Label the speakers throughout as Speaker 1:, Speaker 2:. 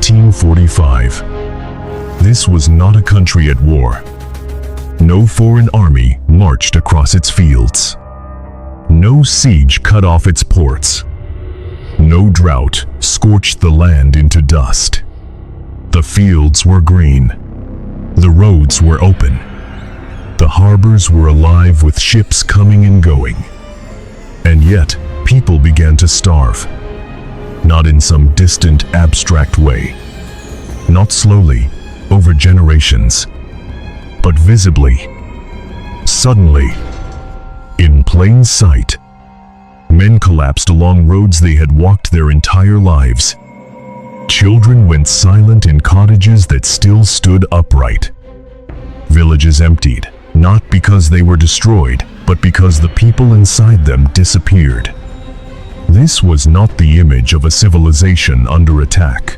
Speaker 1: 1845. This was not a country at war. No foreign army marched across its fields. No siege cut off its ports. No drought scorched the land into dust. The fields were green. The roads were open. The harbors were alive with ships coming and going. And yet, people began to starve. Not in some distant, abstract way. Not slowly, over generations, but visibly, suddenly, in plain sight. Men collapsed along roads they had walked their entire lives. Children went silent in cottages that still stood upright. Villages emptied, not because they were destroyed, but because the people inside them disappeared. This was not the image of a civilization under attack.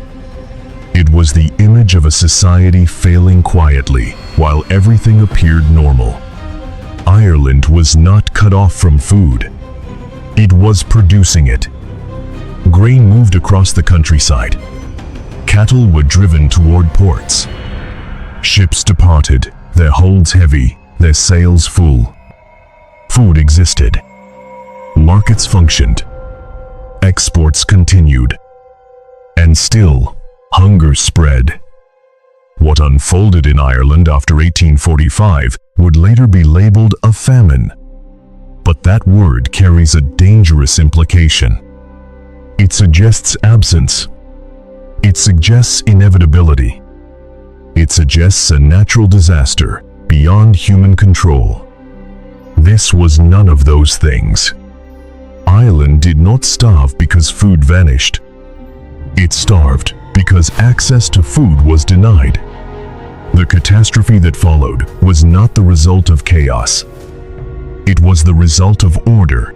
Speaker 1: It was the image of a society failing quietly, while everything appeared normal. Ireland was not cut off from food. It was producing it. Grain moved across the countryside. Cattle were driven toward ports. Ships departed, their holds heavy, their sails full. Food existed. Markets functioned. Exports continued. And still, hunger spread. What unfolded in Ireland after 1845 would later be labeled a famine. But that word carries a dangerous implication. It suggests absence. It suggests inevitability. It suggests a natural disaster beyond human control. This was none of those things. Ireland did not starve because food vanished. It starved because access to food was denied. The catastrophe that followed was not the result of chaos. It was the result of order.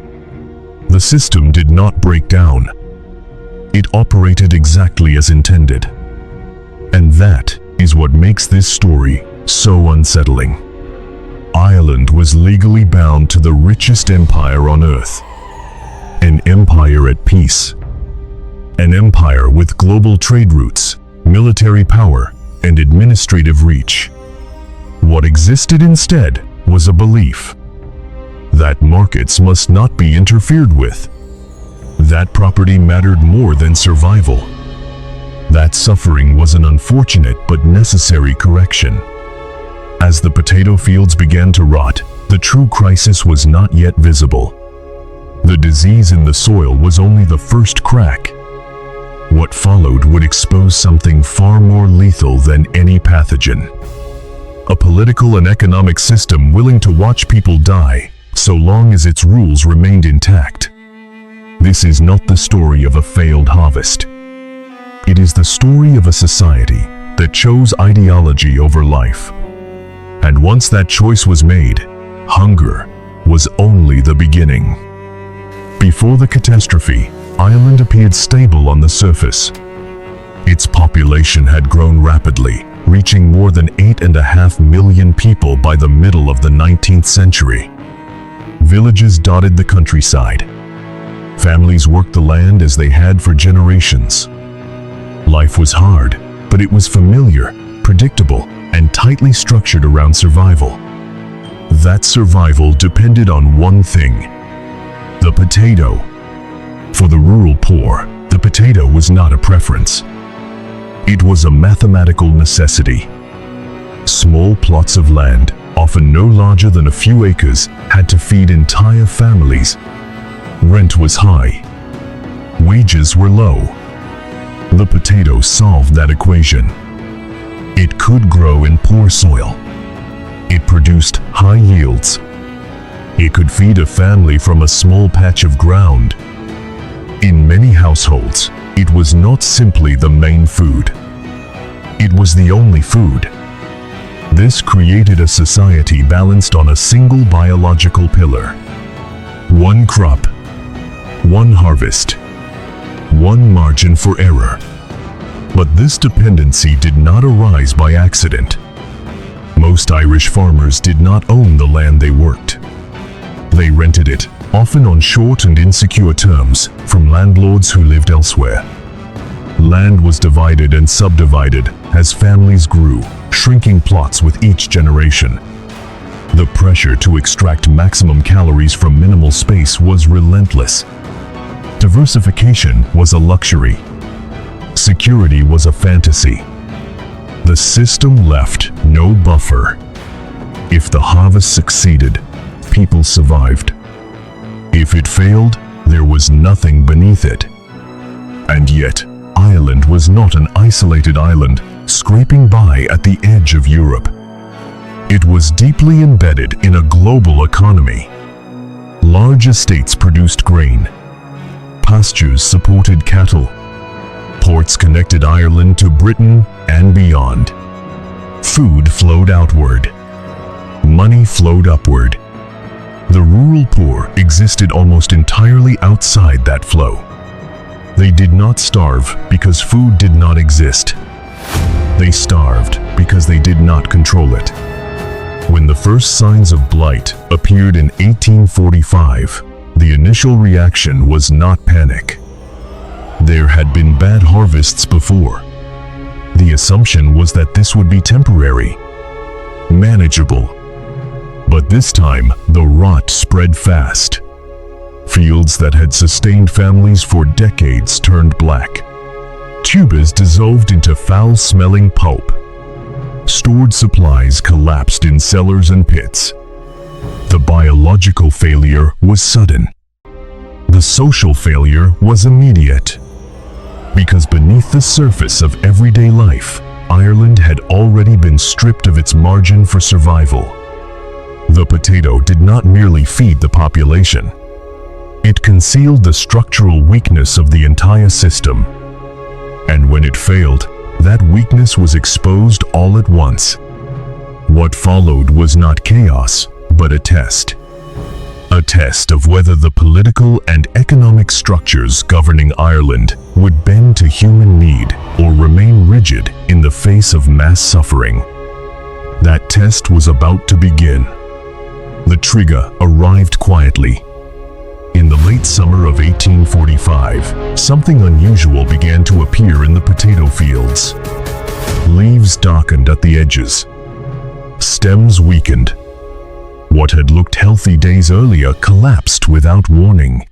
Speaker 1: The system did not break down. It operated exactly as intended. And that is what makes this story so unsettling. Ireland was legally bound to the richest empire on earth. An empire at peace. An empire with global trade routes, military power, and administrative reach. What existed instead was a belief that markets must not be interfered with. That property mattered more than survival. That suffering was an unfortunate but necessary correction. As the potato fields began to rot, the true crisis was not yet visible. The disease in the soil was only the first crack. What followed would expose something far more lethal than any pathogen. A political and economic system willing to watch people die, so long as its rules remained intact. This is not the story of a failed harvest. It is the story of a society that chose ideology over life. And once that choice was made, hunger was only the beginning. Before the catastrophe, Ireland appeared stable on the surface. Its population had grown rapidly, reaching more than 8.5 million people by the middle of the 19th century. Villages dotted the countryside. Families worked the land as they had for generations. Life was hard, but it was familiar, predictable, and tightly structured around survival. That survival depended on one thing: the potato. For the rural poor, the potato was not a preference. It was a mathematical necessity. Small plots of land, often no larger than a few acres, had to feed entire families. Rent was high. Wages were low. The potato solved that equation. It could grow in poor soil. It produced high yields. It could feed a family from a small patch of ground. In many households, it was not simply the main food. It was the only food. This created a society balanced on a single biological pillar. One crop, one harvest, one margin for error. But this dependency did not arise by accident. Most Irish farmers did not own the land they worked. They rented it, often on short and insecure terms, from landlords who lived elsewhere. Land was divided and subdivided as families grew, shrinking plots with each generation. The pressure to extract maximum calories from minimal space was relentless. Diversification was a luxury. Security was a fantasy. The system left no buffer. If the harvest succeeded, people survived. If it failed, there was nothing beneath it. And yet, Ireland was not an isolated island, scraping by at the edge of Europe. It was deeply embedded in a global economy. Large estates produced grain. Pastures supported cattle. Ports connected Ireland to Britain and beyond. Food flowed outward. Money flowed upward. The rural poor existed almost entirely outside that flow. They did not starve because food did not exist. They starved because they did not control it. When the first signs of blight appeared in 1845, the initial reaction was not panic. There had been bad harvests before. The assumption was that this would be temporary, manageable. But this time, the rot spread fast. Fields that had sustained families for decades turned black. Tubers dissolved into foul-smelling pulp. Stored supplies collapsed in cellars and pits. The biological failure was sudden. The social failure was immediate. Because beneath the surface of everyday life, Ireland had already been stripped of its margin for survival. The potato did not merely feed the population. It concealed the structural weakness of the entire system. And when it failed, that weakness was exposed all at once. What followed was not chaos, but a test. A test of whether the political and economic structures governing Ireland would bend to human need or remain rigid in the face of mass suffering. That test was about to begin. The trigger arrived quietly. In the late summer of 1845, something unusual began to appear in the potato fields. Leaves darkened at the edges. Stems weakened. What had looked healthy days earlier collapsed without warning.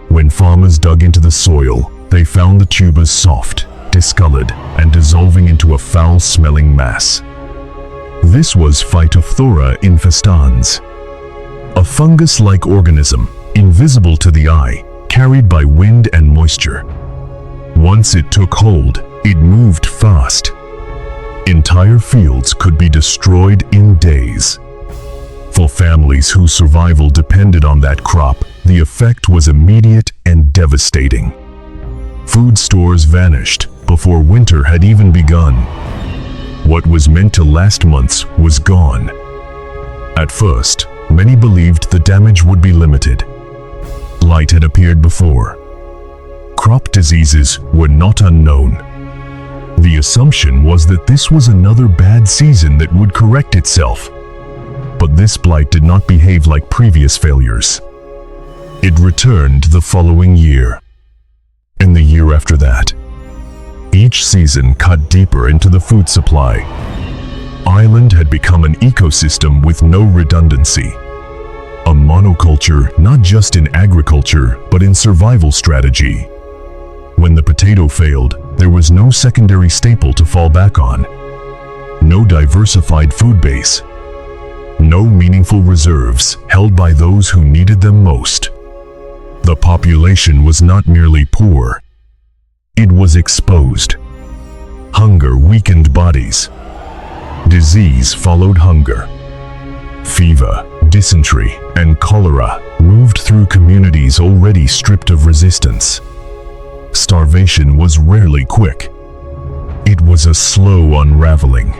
Speaker 1: When farmers dug into the soil, they found the tubers soft, discolored, and dissolving into a foul-smelling mass. This was Phytophthora infestans, a fungus-like organism, invisible to the eye, carried by wind and moisture. Once it took hold, it moved fast. Entire fields could be destroyed in days. For families whose survival depended on that crop, the effect was immediate and devastating. Food stores vanished before winter had even begun. What was meant to last months was gone. At first, many believed the damage would be limited. Blight had appeared before. Crop diseases were not unknown. The assumption was that this was another bad season that would correct itself. But this blight did not behave like previous failures. It returned the following year, and the year after that. Each season cut deeper into the food supply. Ireland had become an ecosystem with no redundancy. A monoculture not just in agriculture, but in survival strategy. When the potato failed, there was no secondary staple to fall back on. No diversified food base. No meaningful reserves held by those who needed them most. The population was not merely poor. It was exposed. Hunger weakened bodies. Disease followed hunger. Fever, dysentery, and cholera moved through communities already stripped of resistance. Starvation was rarely quick. It was a slow unraveling.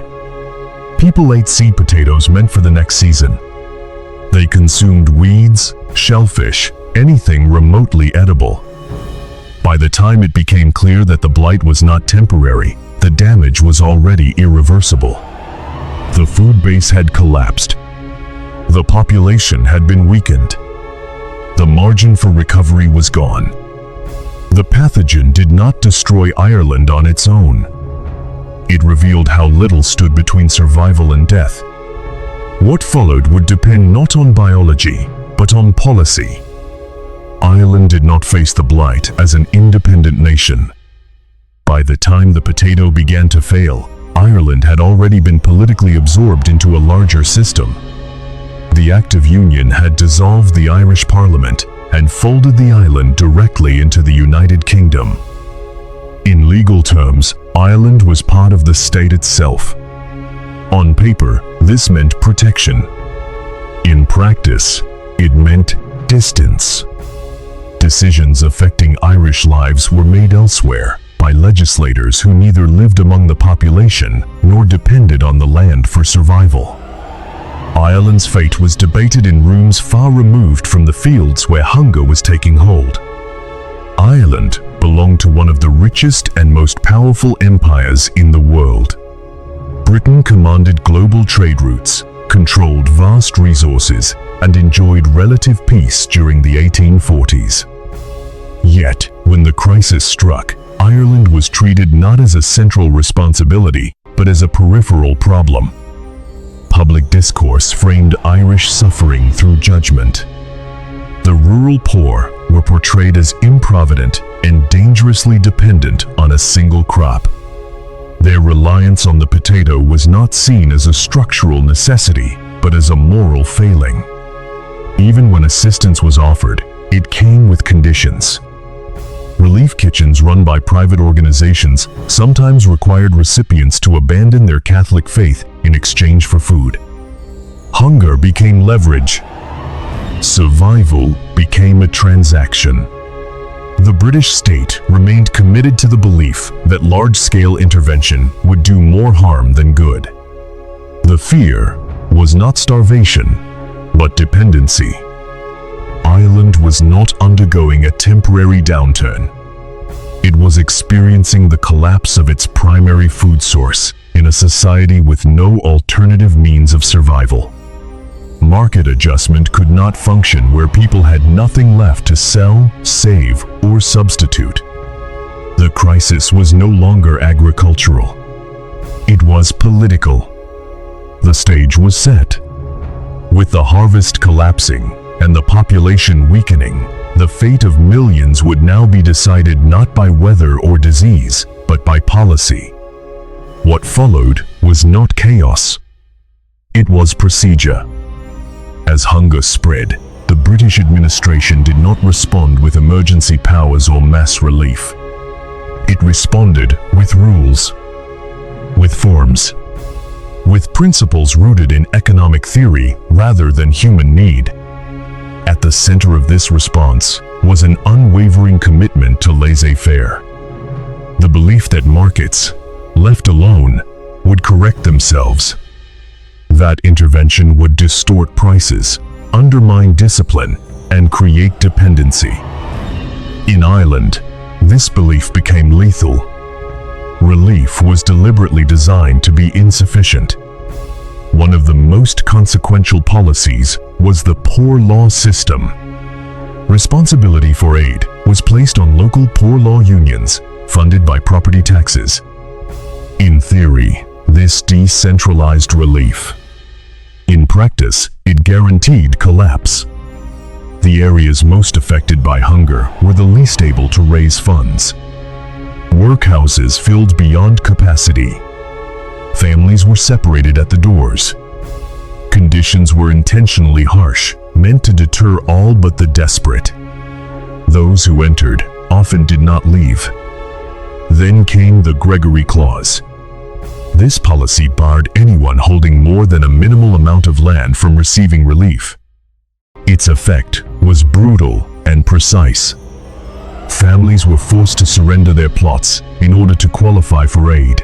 Speaker 1: People ate seed potatoes meant for the next season. They consumed weeds, shellfish, anything remotely edible. By the time it became clear that the blight was not temporary, the damage was already irreversible. The food base had collapsed. The population had been weakened. The margin for recovery was gone. The pathogen did not destroy Ireland on its own. It revealed how little stood between survival and death. What followed would depend not on biology, but on policy. Ireland did not face the blight as an independent nation. By the time the potato began to fail, Ireland had already been politically absorbed into a larger system. The Act of Union had dissolved the Irish Parliament and folded the island directly into the United Kingdom. In legal terms, Ireland was part of the state itself. On paper, this meant protection. In practice, it meant distance. Decisions affecting Irish lives were made elsewhere by legislators who neither lived among the population nor depended on the land for survival. Ireland's fate was debated in rooms far removed from the fields where hunger was taking hold. Ireland belonged to one of the richest and most powerful empires in the world. Britain commanded global trade routes, controlled vast resources, and enjoyed relative peace during the 1840s. Yet, when the crisis struck, Ireland was treated not as a central responsibility, but as a peripheral problem. Public discourse framed Irish suffering through judgment. The rural poor were portrayed as improvident and dangerously dependent on a single crop. Their reliance on the potato was not seen as a structural necessity, but as a moral failing. Even when assistance was offered, it came with conditions. Relief kitchens run by private organizations sometimes required recipients to abandon their Catholic faith in exchange for food. Hunger became leverage. Survival became a transaction. The British state remained committed to the belief that large-scale intervention would do more harm than good. The fear was not starvation, but dependency. Ireland was not undergoing a temporary downturn. It was experiencing the collapse of its primary food source in a society with no alternative means of survival. Market adjustment could not function where people had nothing left to sell, save, or substitute. The crisis was no longer agricultural. It was political. The stage was set. With the harvest collapsing and the population weakening, the fate of millions would now be decided not by weather or disease, but by policy. What followed was not chaos. It was procedure. As hunger spread, the British administration did not respond with emergency powers or mass relief. It responded with rules, with forms, with principles rooted in economic theory rather than human need. At the center of this response was an unwavering commitment to laissez-faire. The belief that markets, left alone, would correct themselves. That intervention would distort prices, undermine discipline, and create dependency. In Ireland, this belief became lethal. Relief was deliberately designed to be insufficient. One of the most consequential policies was the poor law system. Responsibility for aid was placed on local poor law unions, funded by property taxes. In theory, this decentralized relief. In practice, it guaranteed collapse. The areas most affected by hunger were the least able to raise funds. Workhouses filled beyond capacity. Families were separated at the doors. Conditions were intentionally harsh, meant to deter all but the desperate. Those who entered often did not leave. Then came the Gregory Clause. This policy barred anyone holding more than a minimal amount of land from receiving relief. Its effect was brutal and precise. Families were forced to surrender their plots in order to qualify for aid.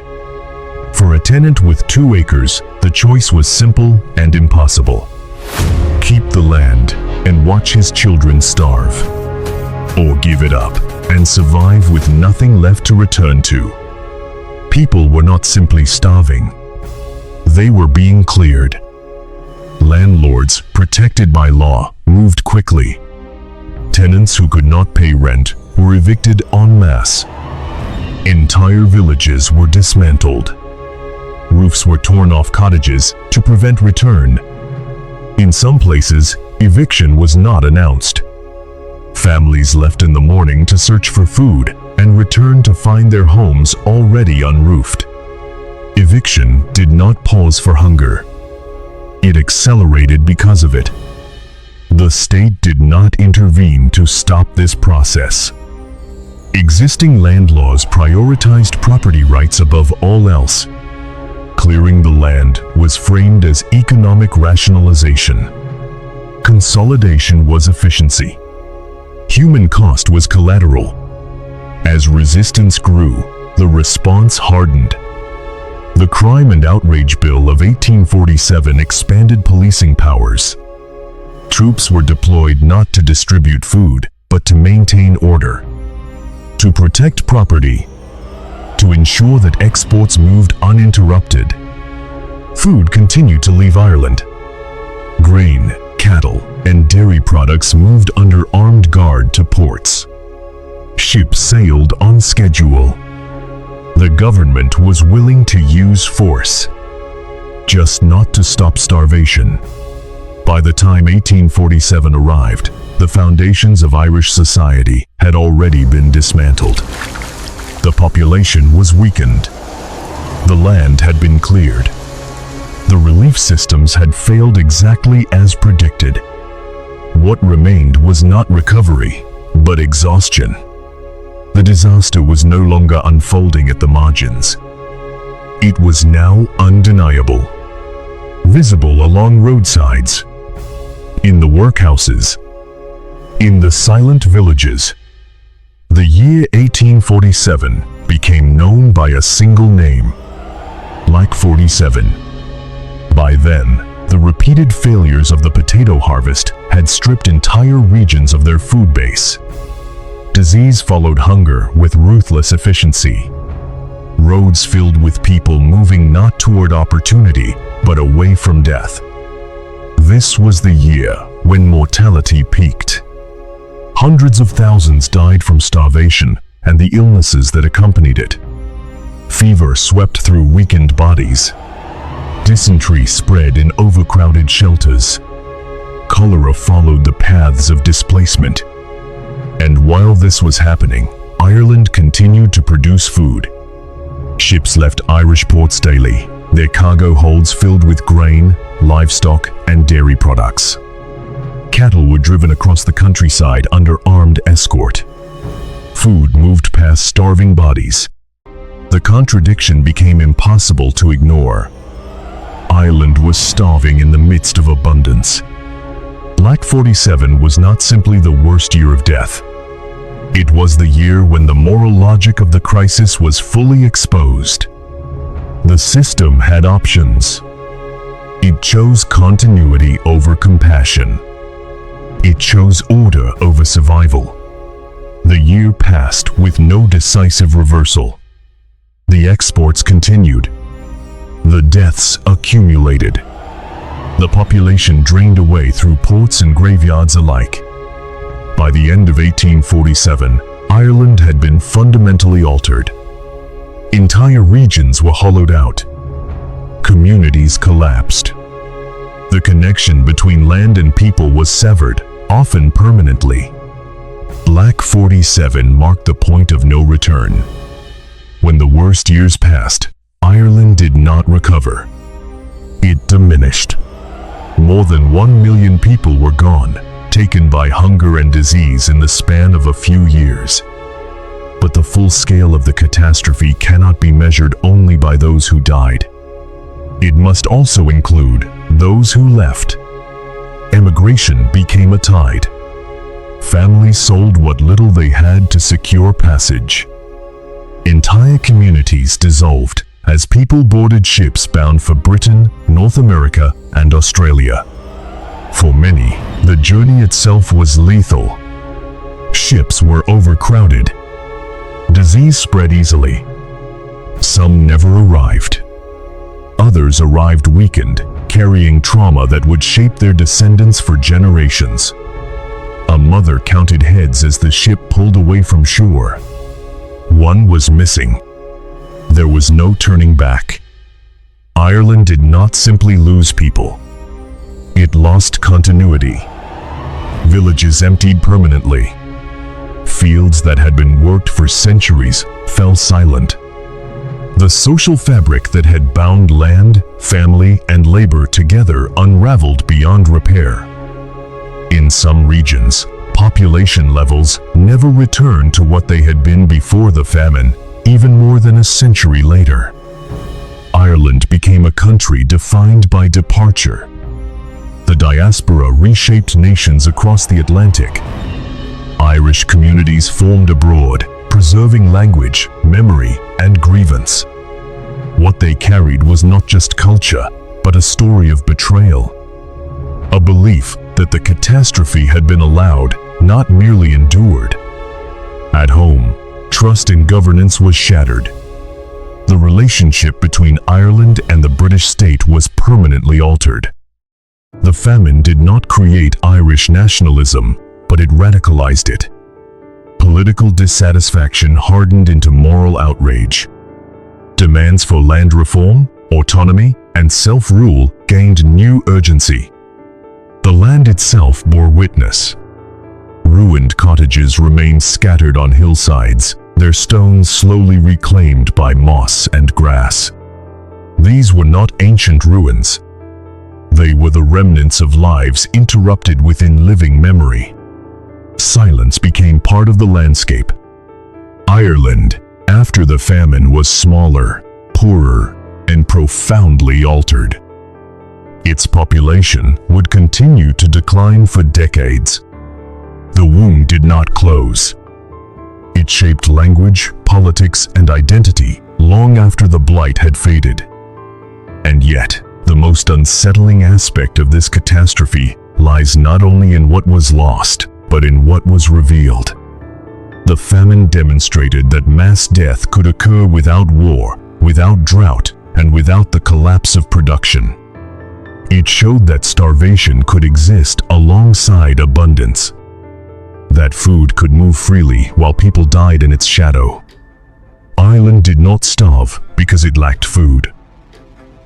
Speaker 1: For a tenant with 2 acres, the choice was simple and impossible. Keep the land and watch his children starve. Or give it up and survive with nothing left to return to. People were not simply starving. They were being cleared. Landlords, protected by law, moved quickly. Tenants who could not pay rent were evicted en masse. Entire villages were dismantled. Roofs were torn off cottages to prevent return. In some places, eviction was not announced. Families left in the morning to search for food and returned to find their homes already unroofed. Eviction did not pause for hunger. It accelerated because of it. The state did not intervene to stop this process. Existing land laws prioritized property rights above all else. Clearing the land was framed as economic rationalization. Consolidation was efficiency. Human cost was collateral. As resistance grew, the response hardened. The Crime and Outrage Bill of 1847 expanded policing powers. Troops were deployed not to distribute food, but to maintain order, to protect property, to ensure that exports moved uninterrupted. Food continued to leave Ireland. Grain, cattle, and dairy products moved under armed guard to ports. Ships sailed on schedule. The government was willing to use force, just not to stop starvation. By the time 1847 arrived, the foundations of Irish society had already been dismantled. The population was weakened. The land had been cleared. The relief systems had failed exactly as predicted. What remained was not recovery, but exhaustion. The disaster was no longer unfolding at the margins. It was now undeniable, visible along roadsides, in the workhouses, in the silent villages. The year 1847 became known by a single name, Black 47. By then, the repeated failures of the potato harvest had stripped entire regions of their food base. Disease followed hunger with ruthless efficiency. Roads filled with people moving not toward opportunity, but away from death. This was the year when mortality peaked. Hundreds of thousands died from starvation and the illnesses that accompanied it. Fever swept through weakened bodies. Dysentery spread in overcrowded shelters. Cholera followed the paths of displacement. And while this was happening, Ireland continued to produce food. Ships left Irish ports daily, their cargo holds filled with grain, livestock, and dairy products. Cattle were driven across the countryside under armed escort. Food moved past starving bodies. The contradiction became impossible to ignore. Ireland was starving in the midst of abundance. Black 47 was not simply the worst year of death. It was the year when the moral logic of the crisis was fully exposed. The system had options. It chose continuity over compassion. It chose order over survival. The year passed with no decisive reversal. The exports continued. The deaths accumulated. The population drained away through ports and graveyards alike. By the end of 1847, Ireland had been fundamentally altered. Entire regions were hollowed out. Communities collapsed. The connection between land and people was severed, often permanently. Black 47 marked the point of no return. When the worst years passed, Ireland did not recover. It diminished. More than 1 million people were gone, taken by hunger and disease in the span of a few years. But the full scale of the catastrophe cannot be measured only by those who died. It must also include those who left. Emigration became a tide. Families sold what little they had to secure passage. Entire communities dissolved as people boarded ships bound for Britain, North America, and Australia. For many, the journey itself was lethal. Ships were overcrowded. Disease spread easily. Some never arrived. Others arrived weakened, carrying trauma that would shape their descendants for generations. A mother counted heads as the ship pulled away from shore. One was missing. There was no turning back. Ireland did not simply lose people. It lost continuity. Villages emptied permanently. Fields that had been worked for centuries fell silent. The social fabric that had bound land, family, and labor together unraveled beyond repair. In some regions, population levels never returned to what they had been before the famine, even more than a century later. Ireland became a country defined by departure. The diaspora reshaped nations across the Atlantic. Irish communities formed abroad, preserving language, memory, and grievance. What they carried was not just culture, but a story of betrayal. A belief that the catastrophe had been allowed, not merely endured. At home, trust in governance was shattered. The relationship between Ireland and the British state was permanently altered. The famine did not create Irish nationalism, but it radicalized it. Political dissatisfaction hardened into moral outrage. Demands for land reform, autonomy, and self-rule gained new urgency. The land itself bore witness. Ruined cottages remained scattered on hillsides, their stones slowly reclaimed by moss and grass. These were not ancient ruins. They were the remnants of lives interrupted within living memory. Silence became part of the landscape. Ireland, after the famine, was smaller, poorer, and profoundly altered. Its population would continue to decline for decades. The wound did not close. It shaped language, politics, and identity long after the blight had faded. And yet, the most unsettling aspect of this catastrophe lies not only in what was lost, but in what was revealed. The famine demonstrated that mass death could occur without war, without drought, and without the collapse of production. It showed that starvation could exist alongside abundance. That food could move freely while people died in its shadow. Ireland did not starve because it lacked food.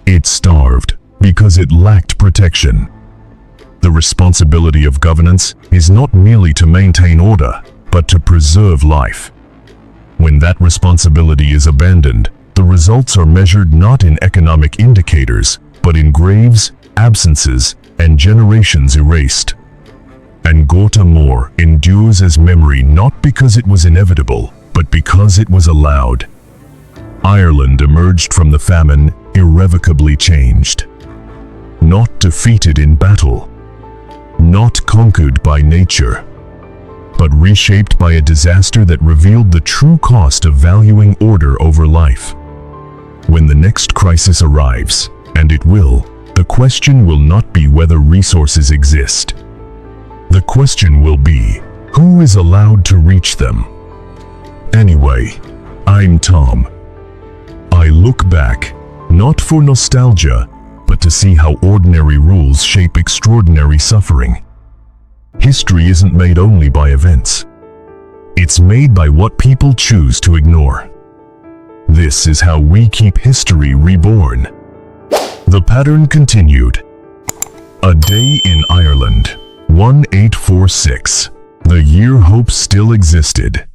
Speaker 1: It starved because it lacked protection. The responsibility of governance is not merely to maintain order, but to preserve life. When that responsibility is abandoned, the results are measured not in economic indicators, but in graves, absences, and generations erased. An Gorta Mór endures as memory not because it was inevitable, but because it was allowed. Ireland emerged from the famine irrevocably changed. Not defeated in battle, not conquered by nature, but reshaped by a disaster that revealed the true cost of valuing order over life. When the next crisis arrives, and it will, the question will not be whether resources exist. The question will be, who is allowed to reach them? Anyway, I'm Tom. I look back, not for nostalgia, but to see how ordinary rules shape extraordinary suffering. History isn't made only by events. It's made by what people choose to ignore. This is how we keep history reborn. The pattern continued. A day in Ireland, 1846. The year hope still existed.